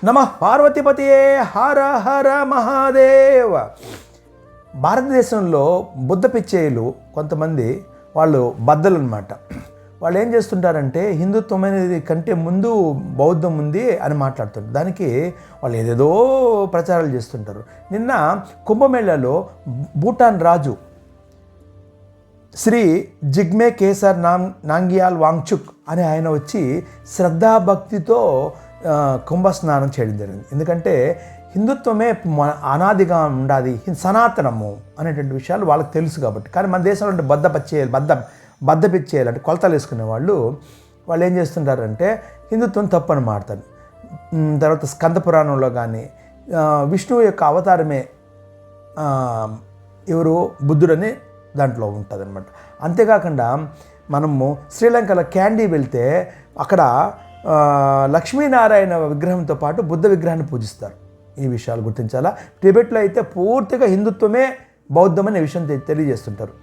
నమః పార్వతీపతియే హర హర మహాదేవ. భారతదేశంలో బుద్ధ పిచ్చేయులు కొంతమంది వాళ్ళు బద్దలు అనమాట. వాళ్ళు ఏం చేస్తుంటారంటే హిందుత్వం అనేది కంటే ముందు బౌద్ధం ఉంది అని మాట్లాడుతుంటారు. దానికి వాళ్ళు ఏదేదో ప్రచారాలు చేస్తుంటారు. నిన్న కుంభమేళాలో భూటాన్ రాజు శ్రీ జిగ్మే కేసర్ నాంగ్యాల్ వాంగ్చుక్ అని ఆయన వచ్చి శ్రద్ధాభక్తితో కుంభస్నానం చేయడం జరిగింది. ఎందుకంటే హిందుత్వమే అనాదిగా ఉండాలి, సనాతనము అనేటువంటి విషయాలు వాళ్ళకి తెలుసు కాబట్టి. కానీ మన దేశంలో అంటే బద్ద పిచ్చేయాలి అంటే కొలతలు వేసుకునే వాళ్ళు ఏం చేస్తుంటారంటే హిందుత్వం తప్పు అని మాడతారు. తర్వాత స్కంద పురాణంలో కానీ విష్ణువు యొక్క అవతారమే ఎవరు బుద్ధుడని దాంట్లో ఉంటుంది అనమాట. అంతేకాకుండా మనము శ్రీలంకలో క్యాండీ వెళ్తే అక్కడ లక్ష్మీనారాయణ విగ్రహంతో పాటు బుద్ధ విగ్రహాన్ని పూజిస్తారు. ఈ విషయాలు గుర్తించాలా. టిబెట్లో అయితే పూర్తిగా హిందుత్వమే బౌద్ధం అనే విషయం తెలియజేస్తుంటారు.